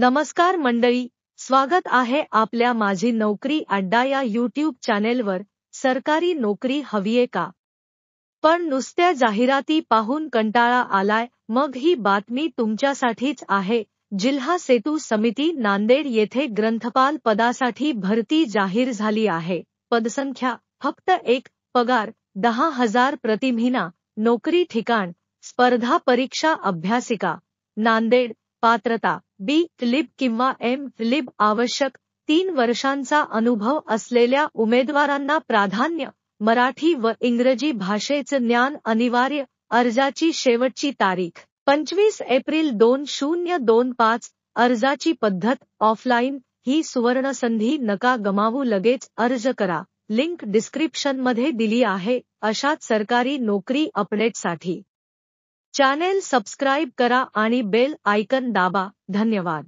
नमस्कार मंडळी, स्वागत आहे आपल्या माझी नोकरी अड्डा या यूट्यूब चॅनेलवर. सरकारी नोकरी हवीये का? पण नुसत्या जाहिराती पाहून कंटाळा आलाय? मग ही बातमी तुमच्यासाठीच आहे. जिल्हा सेतू समिती नांदेड येथे ग्रंथपाल पदासाठी भरती जाहीर झाली आहे. पदसंख्या फक्त 1, पगार 10,000 प्रति महिना. नोकरी ठिकाण स्पर्धा परीक्षा अभ्यासिका नांदेड. पात्रता बी.लिब किंवा एम.लिब आवश्यक. 3 वर्षांचा अनुभव असलेल्या उमेदवारांना प्राधान्य. मराठी व इंग्रजी भाषेचं ज्ञान अनिवार्य. अर्जाची शेवटची तारीख 25 एप्रिल 2025. अर्जाची पद्धत ऑफलाईन. ही सुवर्णसंधी नका गमावू, लगेच अर्ज करा. लिंक डिस्क्रिप्शनमध्ये दिली आहे. अशाच सरकारी नोकरी अपडेटसाठी चॅनेल सबस्क्राइब करा आणि बेल आयकन दाबा. धन्यवाद.